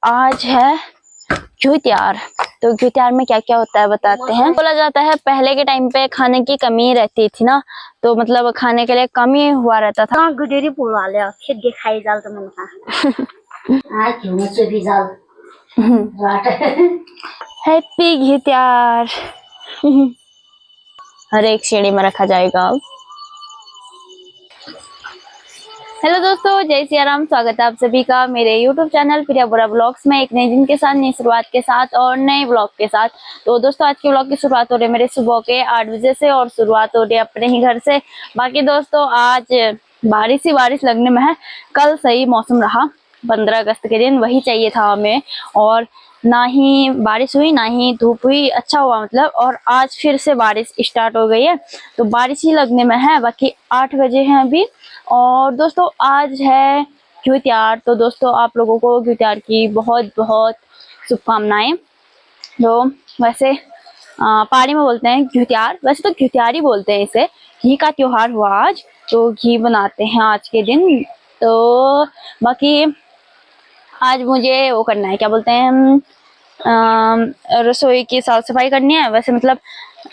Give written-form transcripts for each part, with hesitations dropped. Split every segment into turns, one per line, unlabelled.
आज है घ्यूत्यार। तो घ्यूत्यार में क्या क्या होता है बताते हैं। बोला जाता है पहले के टाइम पे खाने की कमी रहती थी ना, तो मतलब खाने के लिए कमी हुआ रहता था।
गुडेरी पोला ले फिर दिखाई जाल तो मन का आ क्यों न से भी जाल राट
हैप्पी घ्यूत्यार। हर एक श्रेणी में रखा जाएगा। हेलो दोस्तों, जय सिया राम। स्वागत है आप सभी का मेरे YouTube चैनल प्रिया बोरा ब्लॉग्स में एक नए दिन के साथ, नई शुरुआत के साथ और नए ब्लॉग के साथ। तो दोस्तों आज के ब्लॉग की शुरुआत हो रही है मेरे सुबह के 8 बजे से और शुरुआत हो रही है अपने ही घर से। बाकी दोस्तों आज बारिश ही बारिश लगने में है। कल सही मौसम रहा, 15 अगस्त के दिन वही चाहिए था हमें, और ना ही बारिश हुई ना ही धूप हुई, अच्छा हुआ मतलब। और आज फिर से बारिश स्टार्ट हो गई है, तो बारिश ही लगने में है। बाकी 8 बजे हैं अभी। और दोस्तों आज है घ्यूत्यार, तो दोस्तों आप लोगों को घ्यूत्यार की बहुत बहुत शुभकामनाएं। तो वैसे पहाड़ी में बोलते हैं घ्यूत्यार, वैसे तो घ्यूत्यार ही बोलते हैं इसे। घी का त्योहार हुआ आज, तो घी बनाते हैं आज के दिन। तो बाकी आज मुझे वो करना है, क्या बोलते हैं, रसोई की साफ सफाई करनी है। वैसे मतलब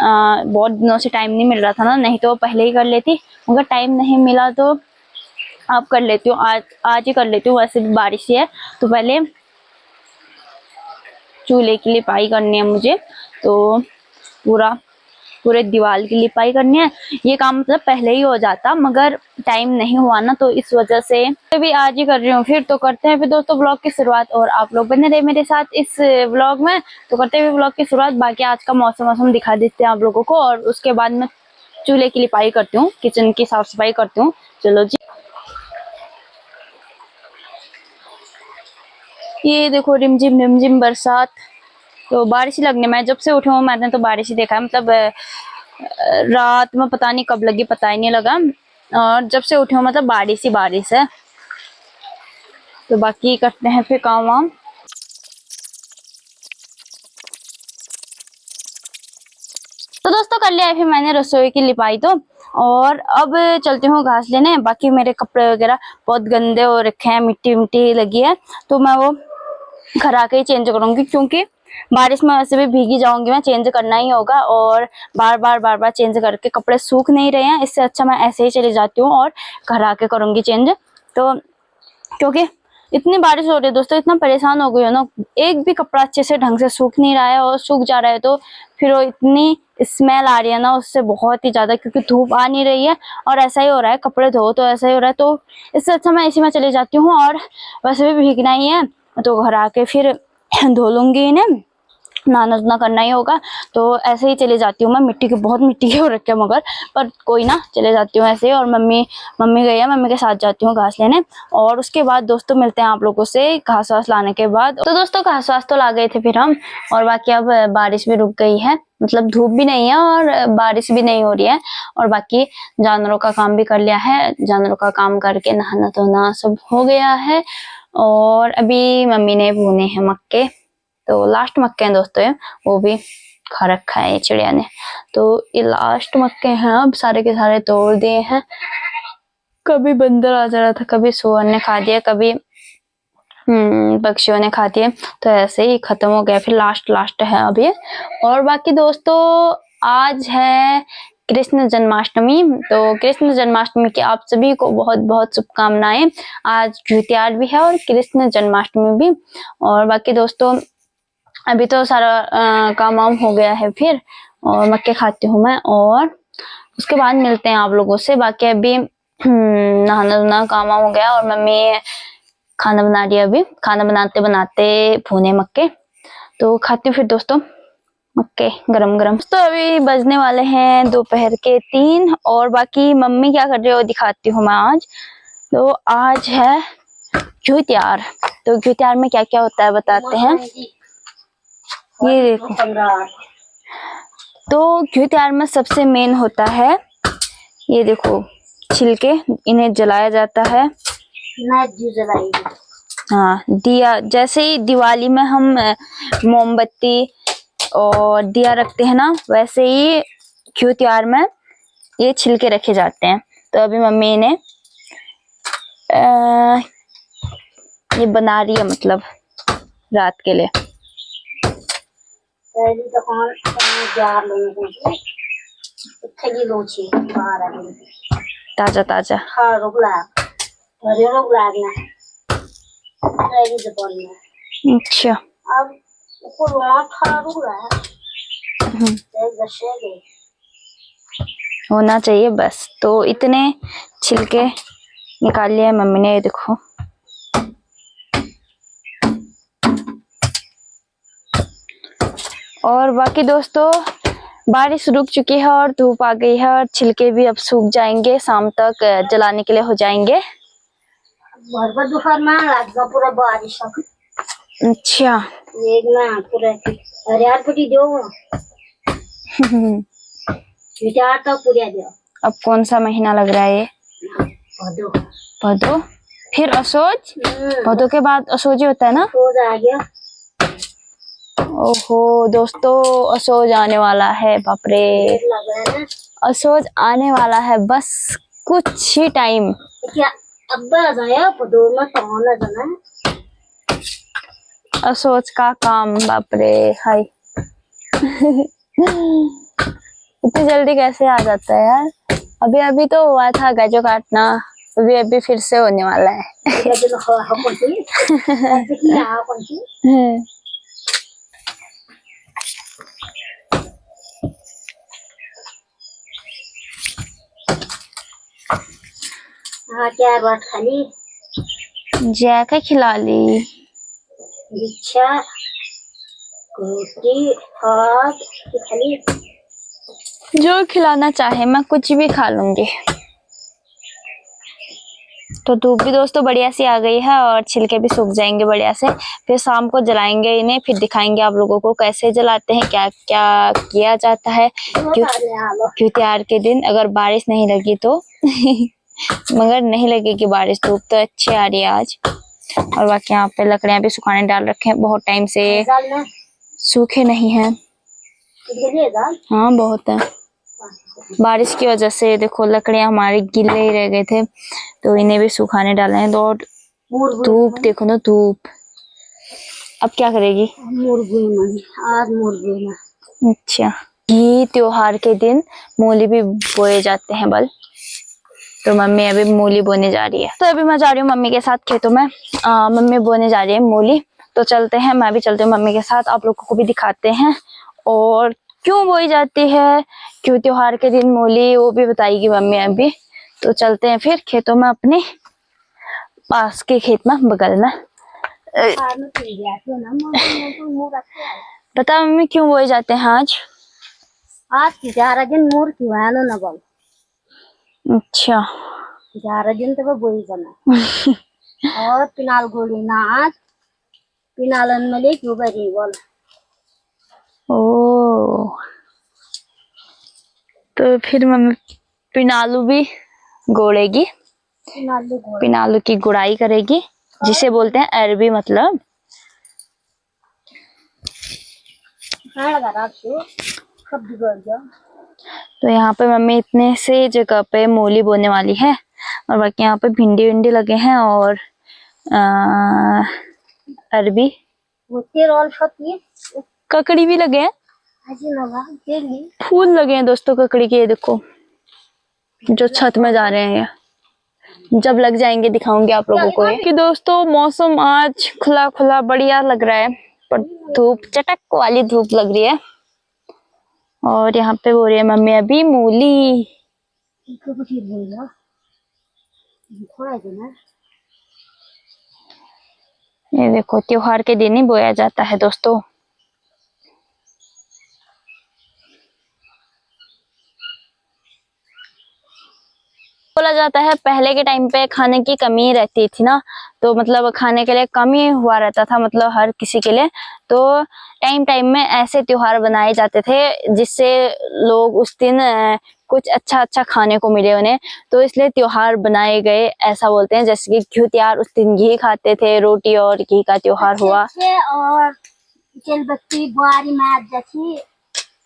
बहुत दिनों से टाइम नहीं मिल रहा था ना, नहीं तो पहले ही कर लेती, मगर टाइम नहीं मिला तो अब कर लेती हूँ। आज ही कर लेती हूँ। वैसे भी बारिश ही है, तो पहले चूल्हे की लिपाई करनी है मुझे, तो पूरे दीवार की लिपाई करनी है। ये काम मतलब पहले ही हो जाता, मगर टाइम नहीं हुआ ना, तो इस वजह से भी आज ही कर रही हूँ। फिर तो करते हैं फिर दोस्तों ब्लॉग की शुरुआत, और आप लोग बने रहे मेरे साथ इस ब्लॉग में। तो करते हैं ब्लॉग की शुरुआत। बाकी आज का मौसम दिखा देते हैं आप लोगों को, और उसके बाद मैं चूल्हे की लिपाई करती हूँ, किचन की साफ सफाई करती हूँ। चलो जी। ये देखो रिमझिम बरसात, तो बारिश ही लगने में। जब से उठी हूँ मैंने तो बारिश ही देखा है, मतलब रात में पता नहीं कब लगी, पता ही नहीं लगा। और जब से उठी हूँ मतलब बारिश ही बारिश है। तो बाकी करते हैं फिर काम वाम। तो दोस्तों कर लिया है फिर मैंने रसोई की लिपाई तो, और अब चलती हूँ घास लेने। बाकी मेरे कपड़े वगैरह बहुत गंदे हो रखे हैं, मिट्टी लगी है, तो मैं वो घर आके ही चेंज करूंगी, क्योंकि बारिश में वैसे भी भीगी जाऊंगी मैं, चेंज करना ही होगा। और बार बार चेंज करके कपड़े सूख नहीं रहे हैं, इससे अच्छा मैं ऐसे ही चली जाती हूँ और घर आके करूंगी चेंज। तो क्योंकि इतनी बारिश हो रही है दोस्तों, इतना परेशान हो गई हो ना, एक भी कपड़ा अच्छे से ढंग से सूख नहीं रहा है, और सूख जा रहा है तो फिर वो इतनी स्मेल आ रही है ना उससे, बहुत ही ज्यादा, क्योंकि धूप आ नहीं रही है और ऐसा ही हो रहा है, कपड़े धो तो ऐसा ही हो रहा है। तो इससे अच्छा मैं इसी में चली जाती हूँ, और वैसे भी भीगना ही है तो घर आके फिर धो लूंगी इन्हें, नहाना करना ही होगा। तो ऐसे ही चले जाती हूँ मैं। बहुत मिट्टी की हो रखी है, मगर पर कोई ना, चले जाती हूँ ऐसे ही। और मम्मी गई है, मम्मी के साथ जाती हूँ घास लेने। और उसके बाद दोस्तों मिलते हैं आप लोगों से घास वास लाने के बाद। तो दोस्तों घास वास तो ला गए थे फिर हम, और बाकी अब बारिश भी रुक गई है, मतलब धूप भी नहीं है और बारिश भी नहीं हो रही है। और बाकी जानवरों का काम भी कर लिया है, जानवरों का काम करके नहाना धोना सब हो गया है। और अभी मम्मी ने भुने हैं मक्के, तो लास्ट मक्के हैं दोस्तों, वो भी खा रखा है ये चिड़िया ने। तो ये लास्ट मक्के हैं, अब सारे के सारे तोड़ दिए हैं। कभी बंदर आ जा रहा था, कभी सुअर ने खा दिया, कभी पक्षियों ने खा दिए, तो ऐसे ही खत्म हो गया। फिर लास्ट है अभी। और बाकी दोस्तों आज है कृष्ण जन्माष्टमी, तो कृष्ण जन्माष्टमी की आप सभी को बहुत बहुत शुभकामनाएं। आज घ्यूत्यार भी है और कृष्ण जन्माष्टमी भी। और बाकी दोस्तों अभी तो सारा काम वाम हो गया है फिर, और मक्के खाती हूँ मैं, और उसके बाद मिलते हैं आप लोगों से। बाकी अभी नहाना धोना काम वाम हो गया, और मम्मी खाना बना रही है अभी। खाना बनाते बनाते भुने मक्के, तो खाती हूँ फिर दोस्तों मक्के गरम गरम। तो अभी बजने वाले हैं दोपहर के 3, और बाकी मम्मी क्या कर रही है वो दिखाती हूँ मैं आज। तो आज है घ्यूत्यार, तो घ्यूत्यार में क्या क्या होता है बताते हैं। ये देखो, तो घ्यूत्यार में सबसे मेन होता है, ये देखो छिलके, इन्हें जलाया जाता है। हाँ, दिया, जैसे ही दिवाली में हम मोमबत्ती और दिया रखते हैं ना, वैसे ही घ्यूत्यार में ये छिलके रखे जाते हैं। तो अभी मम्मी ने ये बना रही है, मतलब रात के लिए।
पहली दुकान जार लेने को थगी लोची 12 दिन
ताजा ताजा।
हाँ रुगला अरे रुगला ना पहली दुकान में।
अच्छा।
अब ऊपर वहाँ था रुगला एक दशे गए
होना चाहिए बस। तो इतने छिलके निकाल लिए मम्मी ने, ये देखो। और बाकी दोस्तों बारिश रुक चुकी है और धूप आ गई है और छिलके भी अब सूख जाएंगे, शाम तक जलाने के लिए हो जाएंगे।
भर दोपहर में लगा पूरा बारिश।
अच्छा।
एक ना पूरा अरे यार पटी दो विचार तो पूरा दो।
अब कौन सा महीना लग रहा है ये?
भदो।
भदो फिर असोज। भदो के बाद असोज ही होता है ना?
असोज आ गया।
ओहो दोस्तों असोज आने वाला है, बाप रे असोज आने वाला है, बस कुछ ही टाइम।
क्या अब्बा जाया भदो में कौन जाना
असोज का काम, बाप रे हाय। इतनी जल्दी कैसे आ जाता है यार। अभी अभी तो हुआ था गजो काटना, अभी अभी फिर से होने वाला है।
हाँ क्या बात खाली
जैका खिला ली।
बिच्छा रोटी भात खाली
जो खिलाना चाहे मैं कुछ भी खा लूंगी। तो धूप भी दोस्तों बढ़िया सी आ गई है और छिलके भी सूख जाएंगे बढ़िया से। फिर शाम को जलाएंगे इन्हें, फिर दिखाएंगे आप लोगों को कैसे जलाते हैं, क्या क्या किया जाता है। क्यों त्योहार के दिन अगर बारिश नहीं लगी तो मगर नहीं लगेगी बारिश, धूप तो अच्छी आ रही है आज। और बाकी यहाँ पे लकड़ियां भी सुखाने डाल रखे हैं, बहुत टाइम से सूखे नहीं है। हाँ बहुत है, बारिश की वजह से देखो लकड़ियां हमारे गीले ही रह गए थे, तो इन्हें भी सुखाने डाले हैं। तो धूप देखो ना, धूप अब क्या करेगी। अच्छा, ये त्योहार के दिन मूली भी बोए जाते हैं बल। तो मम्मी अभी मूली बोने जा रही है, तो अभी मैं जा रही हूँ मम्मी के साथ खेतों में। मम्मी बोने जा रही है मूली, तो चलते हैं, मैं भी चलती हूँ मम्मी के साथ, आप लोगों को भी दिखाते हैं। और क्यों बोई जाती है, क्यों त्योहार के दिन मूली, वो भी बताएगी मम्मी अभी। तो चलते हैं फिर खेतों में, अपने पास के खेत में, बगल में। बता मम्मी क्यों बोए जाते हैं आज?
आज 11 दिन मोर क्यों है ना बोल।
अच्छा
11 दिन तो बोई जाना। और पिनाल गोली ना आज पिनालन में ले क्यों बरी बोल।
ओ तो फिर मम्मी पिनालू भी गोड़ेगी, पिनालू की गुड़ाई करेगी, जिसे बोलते हैं अरबी मतलब। तो यहाँ पे मम्मी इतने से जगह पे मूली बोने वाली है, और बाकी यहाँ पे भिंडी विंडी लगे हैं और अरबी, ककड़ी भी लगे हैं, फूल लगे हैं दोस्तों ककड़ी के, ये देखो जो छत में जा रहे हैं। जब लग जाएंगे दिखाऊंगी आप लोगों को। कि दोस्तों मौसम आज खुला खुला बढ़िया लग रहा है, पर धूप चटक वाली धूप लग रही है। और यहाँ पे हो रही है मम्मी अभी मूली। ये देखो त्योहार के दिन ही बोया जाता है दोस्तों। बोला जाता है पहले के टाइम पे खाने की कमी रहती थी ना, तो मतलब खाने के लिए कम ही हुआ रहता था, मतलब हर किसी के लिए। तो टाइम टाइम में ऐसे त्योहार बनाए जाते थे जिससे लोग उस दिन कुछ अच्छा अच्छा खाने को मिले उन्हें, तो इसलिए त्योहार बनाए गए, ऐसा बोलते हैं। जैसे कि घी त्योहार, उस दिन घी खाते थे, रोटी और घी का त्योहार हुआ।
और बत्ती बुआरी मार जैसी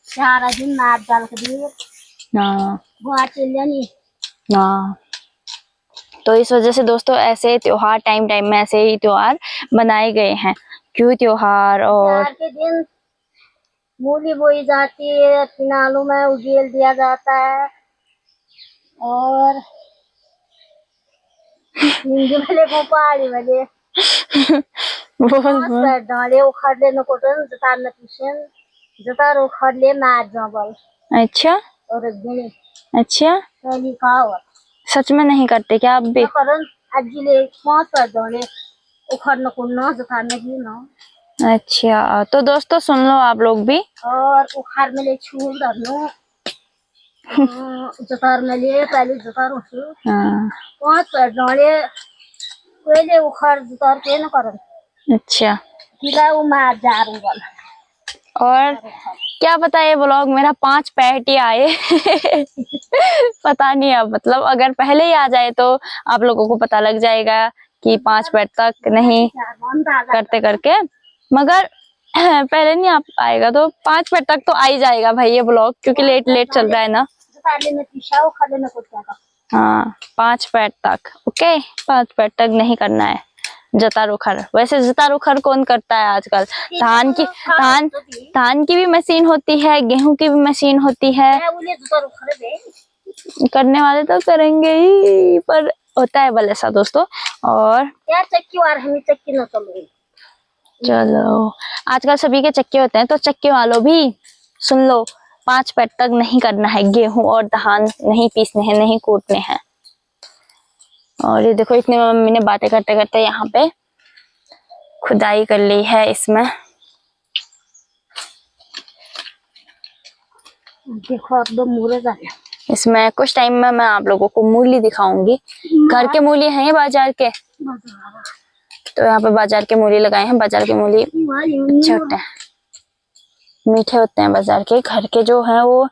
4 दिन मार डाल कर
हाँ, तो इस वजह से दोस्तों ऐसे त्योहार टाइम टाइम में ऐसे ही त्योहार बनाए गए हैं, क्यों त्योहार और
त्योहार के दिन मूली बोई जाती है, फिनालों में उगेल दिया जाता है और हिंदी वाले को पहाड़ी वाले
बोल
डाले उखाड़ले न कोटन जता न ट्यूशन जता उखाड़ले मार जबल
अच्छा
और दिन
अच्छा,
पहली कहावत
सच में नहीं करते क्या आप भी?
करन अजीले 5 डाले उखाड़ने को न जता नहीं ना।
अच्छा तो दोस्तों सुन लो आप लोग भी।
और उखाड़ में ले छूल डालनो जतार में ले पहले जतार उठो
हाँ
5 डाले पहले उखाड़ जतार के न करन
अच्छा,
किला वो मार जा रूंगल
और क्या पता ये ब्लॉग मेरा 5 पैट ही आए पता नहीं, अब मतलब अगर पहले ही आ जाए तो आप लोगों को पता लग जाएगा कि 5 पैट तक नहीं करते करके, मगर पहले नहीं आ आएगा तो 5 पैट तक तो आ ही जाएगा भाई ये ब्लॉग, क्योंकि लेट लेट चल रहा है ना। हाँ 5 पैट तक, ओके 5 पैट तक नहीं करना है जतार उखड़। वैसे जतार उखड़ कौन करता है आजकल? धान की भी मशीन होती है, गेहूं की भी मशीन होती है, करने वाले तो करेंगे ही, पर होता है बल ऐसा दोस्तों। और
यार चक्की वार हमें चक्की न
चलो आजकल सभी के चक्के होते हैं तो चक्के वालों भी सुन लो 5 पैट तक नहीं करना है, गेहूं और धान नहीं पीसने हैं, नहीं कूटने हैं। और ये देखो इतनी मम्मी ने बातें करते करते यहाँ पे खुदाई कर ली है इसमें।
देखो अब मूले जाने
इसमें कुछ टाइम में मैं आप लोगों को मूली दिखाऊंगी। घर के मूली हैं ये बाजार के, तो यहाँ पे बाजार के मूली लगाए हैं। बाजार के मूली अच्छे होते हैं, मीठे होते हैं। बाजार के घर के जो हैं वो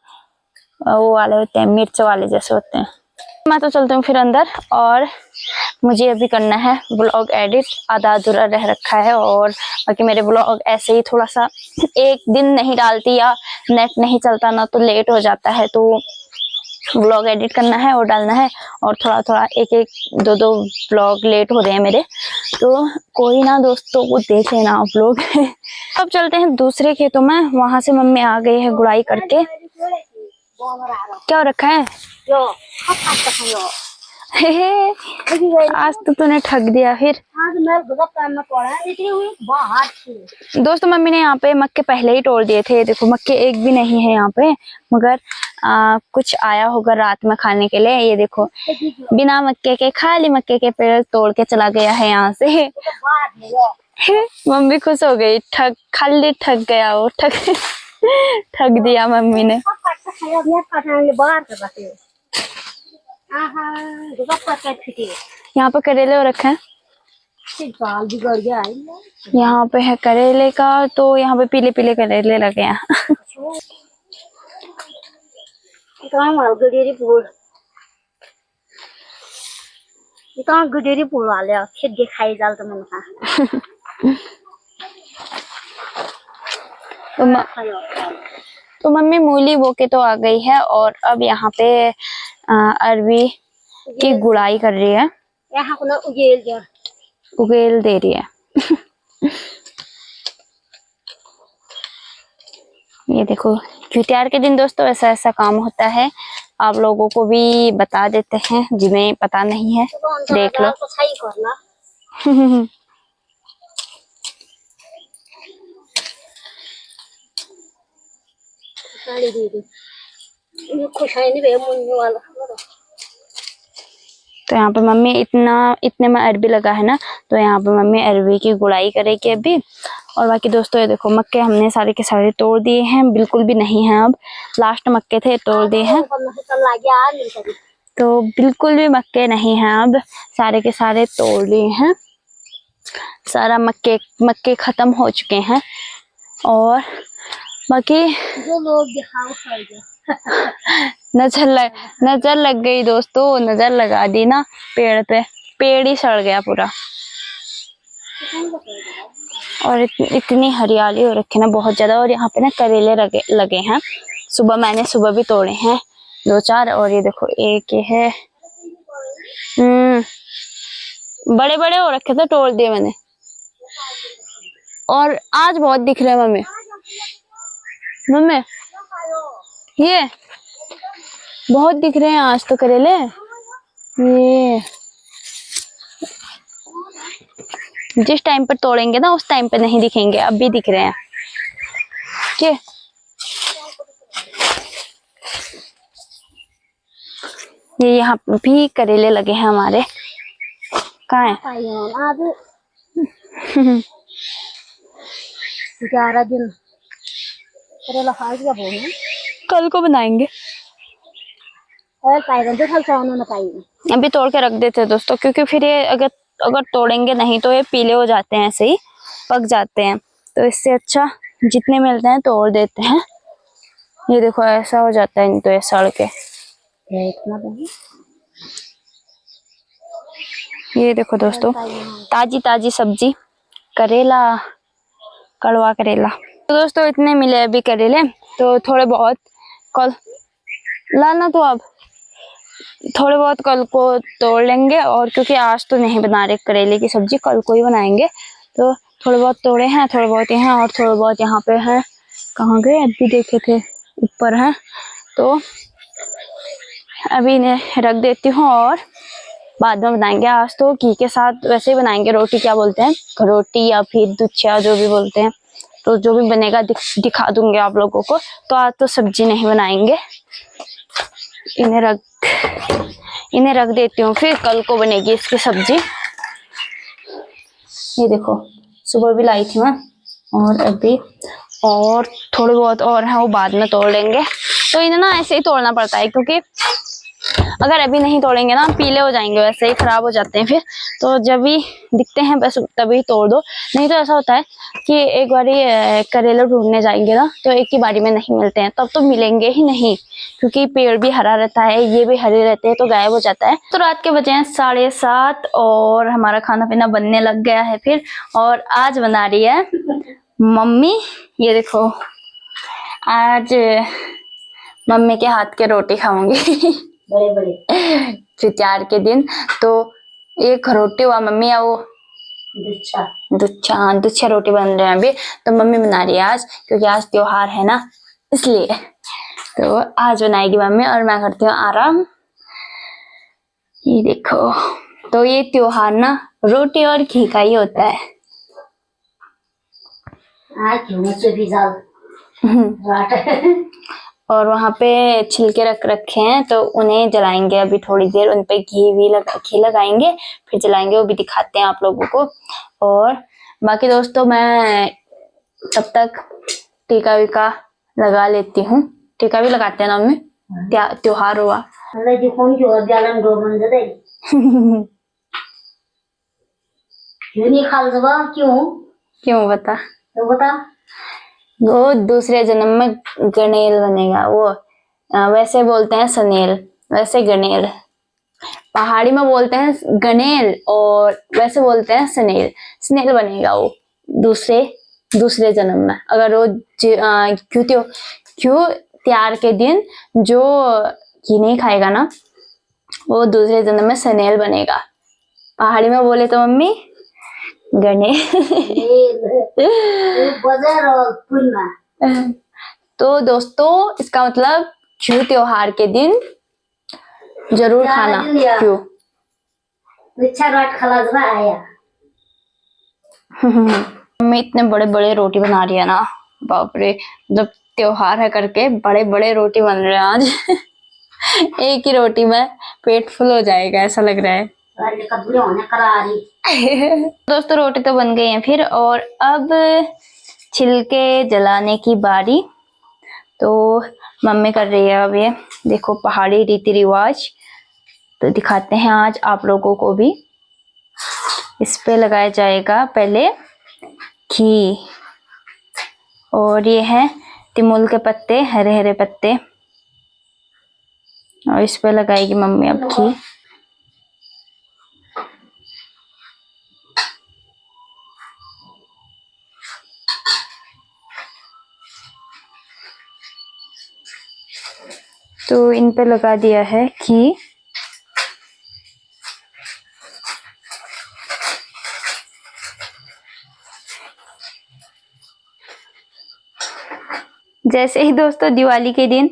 वाले होते हैं, मिर्च वाले जैसे होते हैं। मैं तो चलती हूँ फिर अंदर, और मुझे अभी करना है ब्लॉग एडिट, आधा अधूरा रह रखा है। और बाकी मेरे ब्लॉग ऐसे ही थोड़ा सा एक दिन नहीं डालती या नेट नहीं चलता ना तो लेट हो जाता है, तो ब्लॉग एडिट करना है और डालना है। और थोड़ा थोड़ा एक एक दो दो ब्लॉग लेट हो रहे हैं मेरे, तो कोई ना दोस्तों वो देख लेना आप लोग अब चलते हैं दूसरे खेतों में। वहां से मम्मी आ गई है गुड़ाई करके। क्या रखा है आज तो तूने ठग दिया फिर। दोस्तों मम्मी ने यहाँ पे मक्के पहले ही तोड़ दिए थे, देखो मक्के एक भी नहीं है यहाँ पे, मगर कुछ आया होगा रात में खाने के लिए। ये देखो बिना मक्के के, खाली मक्के के पेड़ तोड़ के चला गया है यहाँ से मम्मी खुश हो गई, खाली ठग गया वो, ठग दिया मम्मी ने। यहाँ पे करेले रखे हैं, यहाँ पे है करेले का, तो यहाँ पे पीले पीले करेले लगे हैं
गुडेरी पुल वाले फिर दिखाई जाल तो मन
तो मम्मी मूली बो के तो आ गई है, और अब यहाँ पे अरबी की गुड़ाई कर रही है,
यहाँ
उगेल दे रही है ये देखो त्योहार के दिन दोस्तों ऐसा ऐसा काम होता है, आप लोगों को भी बता देते हैं जिन्हें पता नहीं है, देख लो तो यहाँ पे मम्मी इतने में अरबी लगा है ना, तो यहाँ पे मम्मी अरबी की गुड़ाई करेगी अभी। और बाकी दोस्तों ये देखो मक्के हमने सारे के सारे तोड़ दिए हैं, बिल्कुल भी नहीं है, अब लास्ट मक्के थे तोड़ दिए हैं, तो बिल्कुल भी मक्के नहीं हैं, अब सारे के सारे तोड़ लिए हैं। सारा मक्के खत्म हो चुके हैं। और बाकी
जो लोग
नजर लग गई दोस्तों, नजर लगा दी ना पेड़ पे, पेड़ ही सड़ गया पूरा। और इतनी हरियाली हो रखी ना बहुत ज्यादा। और यहाँ पे ना करेले लगे हैं, मैंने सुबह भी तोड़े हैं 2-4। और ये देखो एक ये है, बड़े बड़े हो रखे थे, तोड़ दिए मैंने। और आज बहुत दिख रहे हैं मम्मी। मम्मी ये बहुत दिख रहे हैं आज तो करेले। ये जिस टाइम पर तोड़ेंगे ना उस टाइम पे नहीं दिखेंगे, अब भी दिख रहे हैं। के ये यहाँ भी करेले लगे हैं हमारे। कहाँ है?
आज 11 दिन करेला खाए क्या बोलूं।
कल को बनाएंगे।
और पाएगा जो खल उन्होंने पाई
अभी तोड़ के रख देते हैं दोस्तों, क्योंकि फिर ये अगर अगर तोड़ेंगे नहीं तो ये पीले हो जाते हैं, ऐसे ही पक जाते हैं। तो इससे अच्छा जितने मिलते हैं तोड़ देते हैं। ये देखो ऐसा हो जाता है, तो ये सड़ के। ये देखो दोस्तों ताजी ताजी सब्जी करेला, कड़वा करेला। तो दोस्तों इतने मिले अभी करेले, तो थोड़े बहुत कल लाना, तो अब थोड़े बहुत कल को तोड़ लेंगे। और क्योंकि आज तो नहीं बना रहे करेले की सब्जी, कल को ही बनाएंगे। तो थोड़े बहुत तोड़े हैं, थोड़े बहुत यहाँ और थोड़े बहुत यहाँ पे हैं। कहाँ गए? अभी देखे थे ऊपर हैं। तो अभी इन्हें रख देती हूँ और बाद में बनाएंगे। आज तो घी के साथ वैसे ही बनाएंगे, रोटी क्या बोलते हैं, रोटी या फिर दुच्छा जो भी बोलते हैं। तो जो भी बनेगा दिखा दूंगे आप लोगों को। तो आज तो सब्जी नहीं बनाएंगे, इन्हें रख देती हूँ, फिर कल को बनेगी इसकी सब्जी। ये देखो सुबह भी लाई थी मैं, और अभी और थोड़े बहुत और हैं, वो बाद में तोड़ लेंगे। तो इन्हें ना ऐसे ही तोड़ना पड़ता है, क्योंकि अगर अभी नहीं तोड़ेंगे ना पीले हो जाएंगे, वैसे ही खराब हो जाते हैं फिर। तो जब भी दिखते हैं बस तभी तोड़ दो, नहीं तो ऐसा होता है कि एक बारी करेला ढूंढने जाएंगे ना तो एक ही बारी में नहीं मिलते हैं, तब तो मिलेंगे ही नहीं, क्योंकि पेड़ भी हरा रहता है, ये भी हरे रहते हैं, तो गायब हो जाता है। तो रात के बजे हैं 7:30 और हमारा खाना पीना बनने लग गया है फिर। और आज बना रही है मम्मी, ये देखो आज मम्मी के हाथ के रोटी खाऊंगी
बड़े बड़े
त्योहार के दिन। तो एक रोटी हुआ मम्मी है वो दुच्छा रोटी बन रहे हैं अभी, तो मम्मी बना रही है आज, क्योंकि आज त्योहार है ना इसलिए। तो आज बनाएगी मम्मी और मैं करती हूँ आराम। ये देखो, तो ये त्योहार ना रोटी और घी का ही होता है। और वहाँ पे छिलके रख रखे हैं, तो उन्हें जलाएंगे अभी थोड़ी देर, उन पे घी लगाएंगे, फिर जलाएंगे, वो भी दिखाते हैं आप लोगों को। और बाकी दोस्तों मैं तब तक टीका वीका लगा लेती हूँ। टीका भी लगाते हैं ना मम्मी, त्योहार हुआ
क्यों नहीं खा लगा?
क्यों बता?
तो बता।
वो दूसरे जन्म में गणेल बनेगा, वो वैसे बोलते हैं सनेल, वैसे गणेल। पहाड़ी में बोलते हैं गणेल और वैसे बोलते हैं सनेल। स्नेल बनेगा वो दूसरे जन्म में। अगर वो क्यों त्योहार के दिन जो घी नहीं खाएगा ना, वो दूसरे जन्म में सनेल बनेगा। पहाड़ी में बोले तो मम्मी गणेल। तो दोस्तों इसका मतलब क्यों त्योहार के दिन जरूर खाना। क्यों मम्मी इतने बड़े बड़े रोटी बना रही है ना, बाप रे, जब त्योहार है करके बड़े बड़े रोटी बन रहे हैं आज। एक ही रोटी में पेट फुल हो जाएगा ऐसा लग रहा है। दोस्तों रोटी तो बन गई है फिर, और अब छिलके जलाने की बारी। तो मम्मी कर रही है अब, ये देखो पहाड़ी रीति रिवाज, तो दिखाते हैं आज आप लोगों को भी। इस पे लगाया जाएगा पहले घी, और ये है तिमुल के पत्ते, हरे हरे पत्ते, और इस पे लगाएगी मम्मी अब घी। तो इन पे लगा दिया है घी। जैसे ही दोस्तों दिवाली के दिन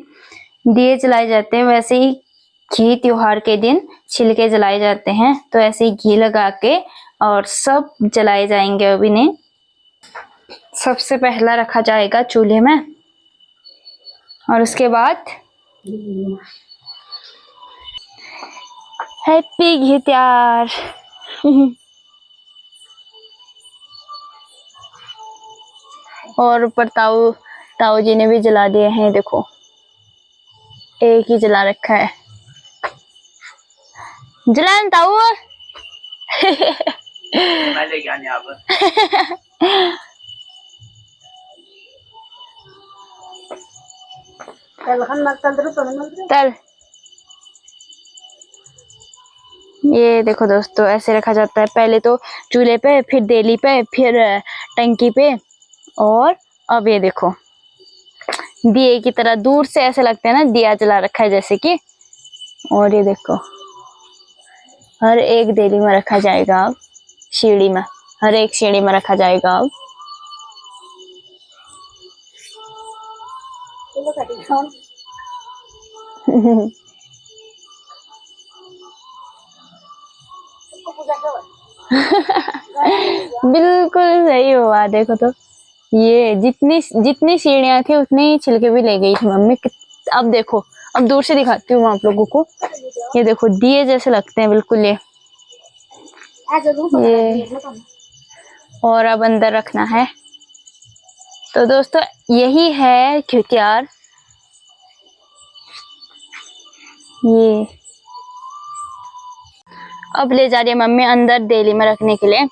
दिए जलाए जाते हैं, वैसे ही घी त्योहार के दिन छिलके जलाए जाते हैं। तो ऐसे ही घी लगा के और सब जलाए जाएंगे। अभी नहीं, सबसे पहला रखा जाएगा चूल्हे में और उसके बाद हैप्पी घी त्योहार। और ऊपर ताऊ जी ने भी जला दिए हैं, देखो एक ही जला रखा है। जलान ताऊ।
मैं लेके आने यहाँ पर।
तल ये देखो दोस्तों, ऐसे रखा जाता है। पहले तो चूल्हे पे, फिर देली पे, फिर टंकी पे, और अब ये देखो दिए की तरह दूर से ऐसे लगते हैं ना, दिया जला रखा है जैसे कि। और ये देखो हर एक देली में रखा जाएगा अब, सीढ़ी में, हर एक सीढ़ी में रखा जाएगा अब। बिल्कुल सही हुआ। देखो तो ये जितनी सीढ़ियां थी उतनी छिलके भी ले गई थी मम्मी। अब देखो, अब दूर से दिखाती हूँ आप लोगों को। ये देखो दिए जैसे लगते हैं बिल्कुल ये। और अब अंदर रखना है। तो दोस्तों यही है घी त्योहार। ये अब ले जा रही है मम्मी अंदर देली में रखने के लिए।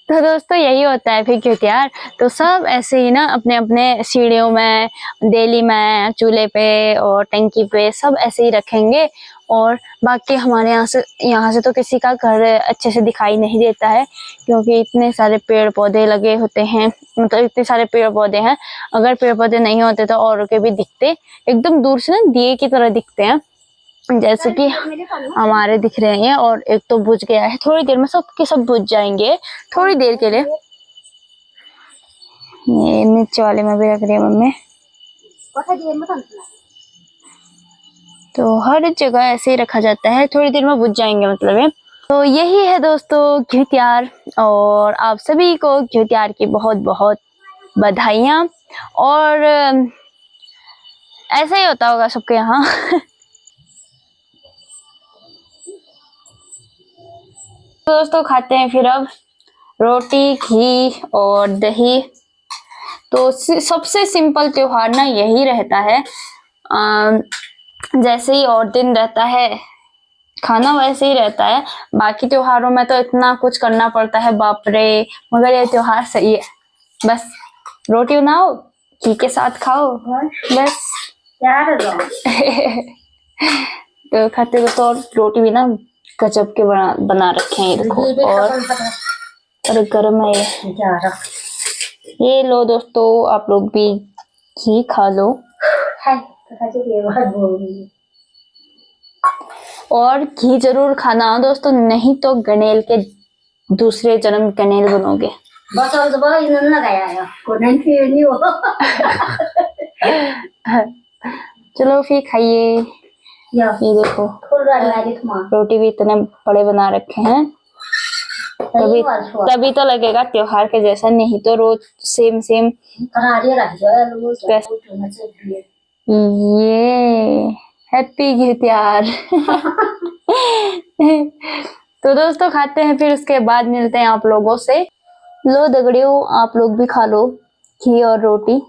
तो दोस्तों यही होता है फिर घी त्योहार। तो सब ऐसे ही ना अपने अपने सीढ़ियों में, देली में, चूल्हे पे और टंकी पे सब ऐसे ही रखेंगे। और बाकी हमारे यहाँ से तो किसी का घर अच्छे से दिखाई नहीं देता है, क्योंकि इतने सारे पेड़ पौधे लगे होते हैं। मतलब इतने सारे पेड़ पौधे हैं, अगर पेड़ पौधे नहीं होते तो औरों के भी दिखते, एकदम दूर से ना दिए की तरह दिखते हैं, जैसे कि हमारे दिख रहे हैं। और एक तो बुझ गया है, थोड़ी देर में सब के सब बुझ जाएंगे, थोड़ी देर के लिए। ये नीचे वाले में भी रख रही है मम्मी। तो हर जगह ऐसे ही रखा जाता है, थोड़ी देर में बुझ जाएंगे मतलब है। तो यही है दोस्तों घी त्योहार। और आप सभी को घी त्योहार की बहुत बहुत बधाइयाँ। और ऐसा ही होता होगा सबके यहाँ। दोस्तों खाते हैं फिर अब रोटी, घी और दही। तो सबसे सिंपल त्योहार ना यही रहता है। जैसे ही और दिन रहता है खाना वैसे ही रहता है। बाकी त्योहारों में तो इतना कुछ करना पड़ता है, बाप रे। मगर ये त्योहार सही है, बस रोटी बनाओ, घी के साथ खाओ, बस। तो खाते तो रोटी भी ना गजब के बना रखे हैं, देखो। और गरम है ये लो दोस्तों, आप लोग भी घी खा लो। और घी जरूर खाना दोस्तों, नहीं तो गणेल के दूसरे जन्म गणेल बनोगे। चलो फिर खाइए। ये देखो रोटी भी इतने बड़े बना रखे हैं, तभी तो लगेगा त्योहार के जैसा, नहीं तो रोज सेम सेम। ये हैप्पी घी त्योहार। तो दोस्तों खाते हैं, फिर उसके बाद मिलते हैं आप लोगों से। लो दगड़ियों, आप लोग भी खा लो घी और रोटी।